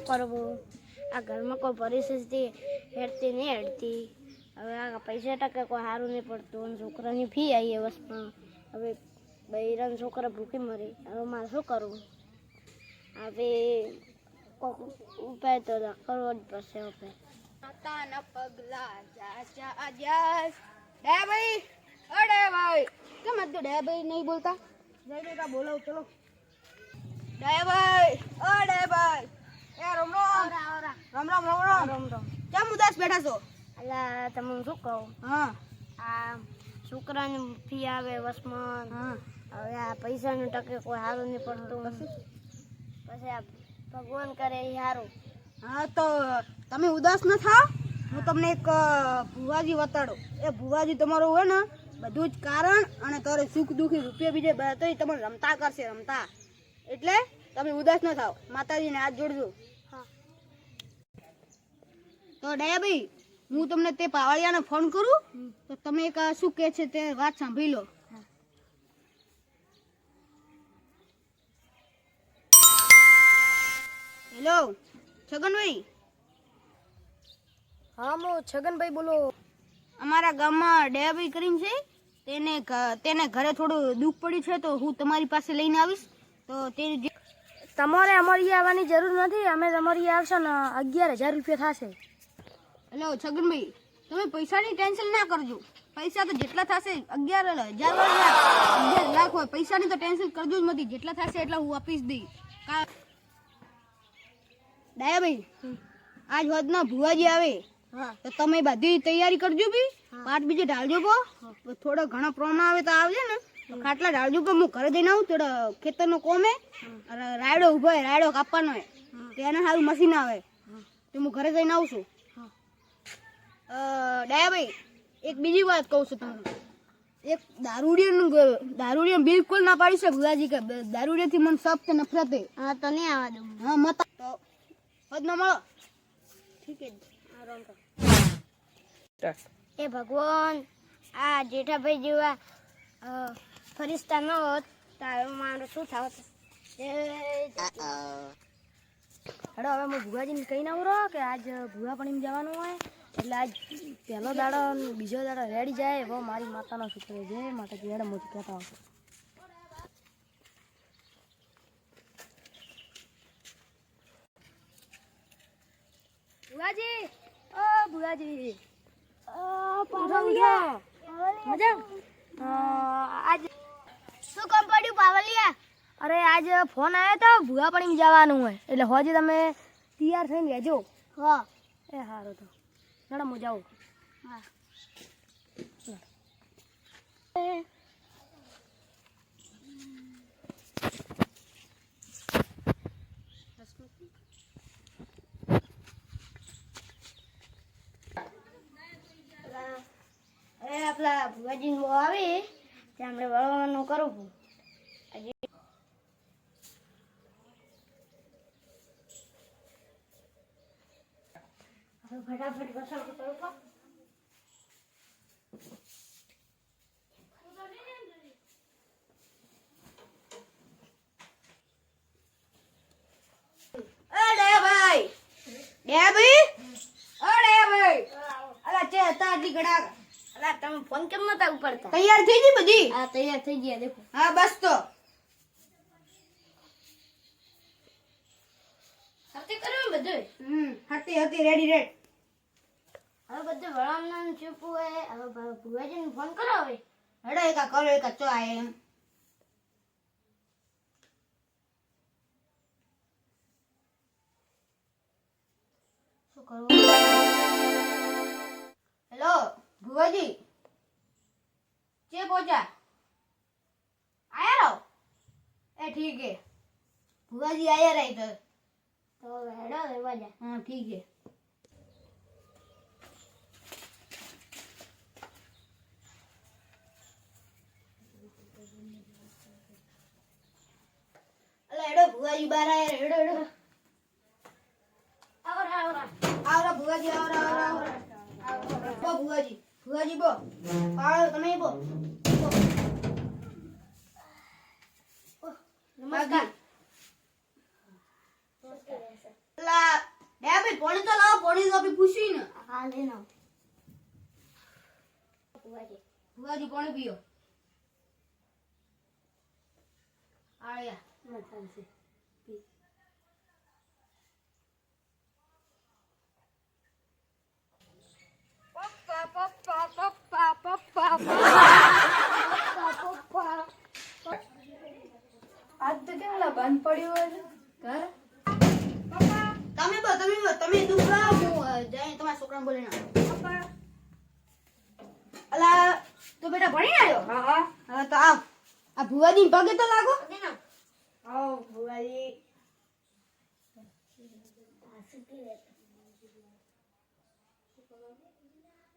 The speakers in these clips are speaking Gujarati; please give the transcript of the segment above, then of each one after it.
કરવું? આ ઘરમાં કોઈ પરિસ્થિતિ હેડતી નહીં હેડતી. હવે આ પૈસા ટકે કોઈ સારું નહીં પડતું અને છોકરાની ફી આવી વર્ષમાં. હવે બૈરાના છોકરા ભૂખી મરી. હવે મારે શું કરવું? હવે કોઈક ઉપાય તો કરવો જ પડશે. હવે માતાના પગલા જા જા જા ડે ભાઈ અડે ભાઈ કેમ તો ડે ભાઈ નહીં બોલતા? જઈને કા બોલાવ ચલો. ડે ભાઈ અડે ભાઈ એ રામ રામ રામ રામ રામ રામ રામ રામ. કેમ ઉદાસ બેઠા છો? અલા તમને શું કહું? હા આ છોકરાની ફી આવે વર્ષમાં. હા હવે આ પૈસાનું ટકે કોઈ સારું નહીં પડતું. પછી આ ભગવાન કરે એ સારું. હા તો તમે ઉદાસ ન થાઓ. હું તમને એક ભુવાજી બતાડો. એ ભુવાજી તમારું હોય ને બધું જ કારણ અને તારે સુખ દુઃખી રૂપિયા બીજે તો તમને રમતા કરશે રમતા. એટલે તમે ઉદાસ ન થાઓ. માતાજીને હાથ જોડજો. હા તો દયાભાઈ હું તમને તે પાવળિયાને ફોન કરું તો તમે એક શું કહે છે તે વાત સાંભળી લો. હેલો છગનભાઈ. હા હું છગનભાઈ બોલો. અમારા ગામમાં દયાભાઈ કરીને છે તેને ઘરે થોડું દુઃખ પડ્યું છે તો હું તમારી પાસે લઈને આવીશ. તો તે તમારે અમારી આવવાની જરૂર નથી. અમે તમારી આવશો ને 11,000 રૂપિયા થશે. હેલો છગનભાઈ તમે પૈસાની ટેન્શન ના કરજો. પૈસા તો જેટલા થશે 11,000 લાખ હોય. પૈસાની તો ટેન્શન કરજો જ નથી. જેટલા થશે એટલા હું આપીશ દઈ. દયાભાઈ આજ હોદના ભુવાજી આવે તો તમે બધી તૈયારી કરજો બી. પાટ બીજે ઢાળજો કો. થોડો ઘણો પ્રોબ્લેમ આવે તો આવજે ને ખાટલા ઢાળજો કો. હું ઘરે જઈને આવું. થોડો ખેતરનો કોમ હે રાયડો ઉભો હે રાયડો કાપવાનો હે. તેને સારું મશીન આવે તો હું ઘરે જઈને આવું છું. દયાભાઈ એક બીજી વાત કહું છું તમને. એક દારૂડિયાનું બિલકુલ ના પાડી છે ભુવાજી કે દારૂડિયાથી મને સખ્ત નફરત હે. હા તો નહીં આવવા દઉં. હા મત તો પદ ન મળો. ઠીક છે. એ ભગવાન આ જેઠાભાઈ જેવા ફરિશ્તા ન હોત તો મારું શું થાત? હેડો હવે હું ભુવાજીને કહીને આવું રહો કે આજ ભુવા પણ જવાનું હોય એટલે આજ પહેલો દાડો બીજો દાડો રેડી જાય એવો મારી માતાનો શુક્ર છે. માતાજી હેડો મોટી કહેતા આવશે. ભુવાજી ઓ ભુવાજી મજા આજ શું કામ પડ્યું પાવલિયા? અરે આજ ફોન આવ્યો તો ભુવા પણ જવાનું હોય એટલે હોજે તમે તૈયાર થઈને રહેજો. હા એ સારું તો ચલો હું જાઉં. હા અરે આપલા ભુવાજી બહુ આવે ત્યાં આપણે વળવાનું કરવું. ફટાફટ વસલ કરો. તમે ફોન કેમ નતા ઉપાડતા? તૈયાર થઈ ગઈ બધી? હા તૈયાર થઈ ગયા. દેખો હા બસ તો હતે કર્યું બધું. હતી રેડી રેડ. હવે બધું વળામણ ચૂપું હોય. હવે ભુવાજીને ફોન કરો. હવે હેડો એકા કરો એકા ચો આ એમ. શું કરવું? હેલો ભુવાજી કે પહોંચ્યા? આયા રહો. એ ઠીક હે ભુવાજી આયા રહી તો હેડો રહેવા જા. હા ઠીક હે. અલા હેડો ભુવાજી બાર આયા હેડો હેડો. આવરા ભુવાજી આવરા. બો ભુવાજી બો પાડો તમે બો. નમસ્કાર. લા એ ભાઈ પાણી તો લાવો, પાણી તો આપી પૂછી ને. હા લઈને આવો. ભુવાજી ભુવાજી પાણી પીઓ. આયા મતલબ છે આજ તો કેવડા બંધ પડ્યું હોય ઘર. તમે દૂધ લાવો, હું જઈને તમારા છોકરાને બોલીને આવું. અલા તો બેટા ભણી આવ્યો? હા હવે તો આવ, આ ભુવાજી પગે તો લાગો. આવો ભુવાજી.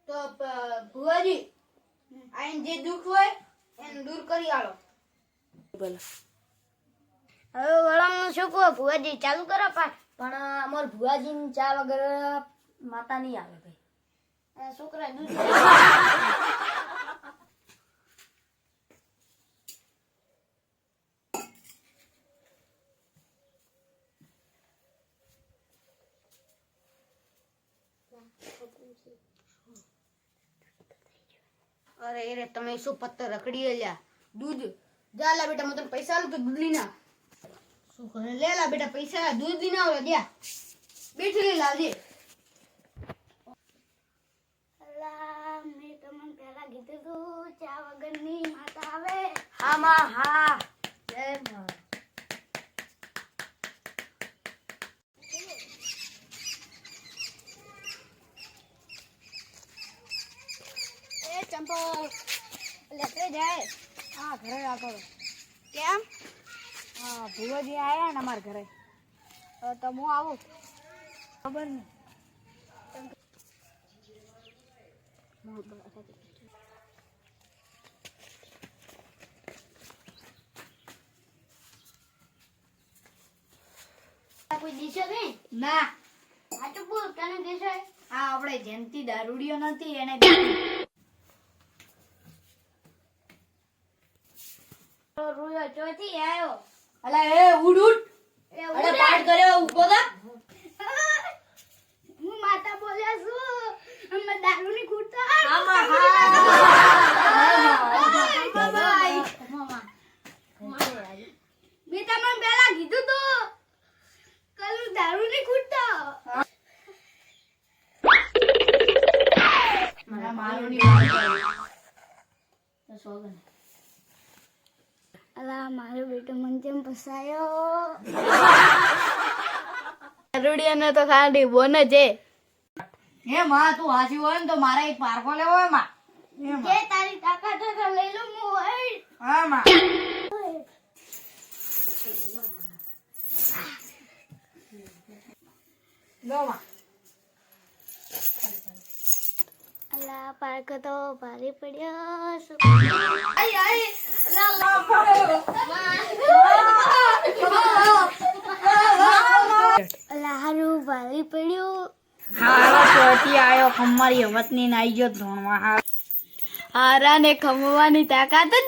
તો ભુવાજી આઈને જે દુઃખ હોય એને દૂર કરી આલો. બોલો. હવે વળામનું શું કહો ભુવાજી ચાલુ કરો પાઠ. પણ અમાર ભુવાજી ચા વગર માતા નહીં આવે ભાઈ. આ છોકરા દૂધ અરે અરે તમે શું પત્તર રખડી લ્યા દૂધ. જા લા બેટા, હું તને પૈસા આલું તો દૂધ લઈને આવ. શું કરે? લે લા બેટા પૈસા, દૂધ લઈને આવ. જા બેઠી લાવજે. અલા મેં તમને પહેલા કીધું તું ચા વગરની માતા આવે. હા માં હા. જય માં. એ ચંપો લેતે જાય. હા ઘરે રાખો. કેમ? હા ભુવાજી આયા ને અમારા ઘરે. તો હું આવું. ખબર નહીં. કોઈ દિશે નહીં. ના, સાચું બોલ તને દિશે. આ આપણે જયંતી દારૂડિયો નથી એને. રૂયો ચોથી આવ્યો. અલા એ ઉડ ઉડ. એ અરે ઉડા. પાઠ કર્યો ઉભો થા. હું માતા બોલ્યા છું. અમે દારૂ ની ખૂટતા. આમાં મેં તમને પહેલા કીધું તું કલું દારૂ ની ખૂટતા. મને મારું ની વાત કરી. તો સોગન. અલા મારો બેટો મને કેમ ફસાયો. રૂડિયાને તો ખાલી બોન છે. હે માં તું હાસી હોય ને તો મારે એક પારકો લેવો હે માં. જે તારી તાકાત હોય તો લઈ લો. હું હોય. હા માં. લો માં. અલા પાર્ક તો ભારે પડ્યો. આઈ આઈ. અલા હારું ભારે પડ્યું. હારો ચોથી આયો ખમ્મારી હવતની નાઈ ગયો ધોણવા. હારા ને ખમવાની તાકાત જ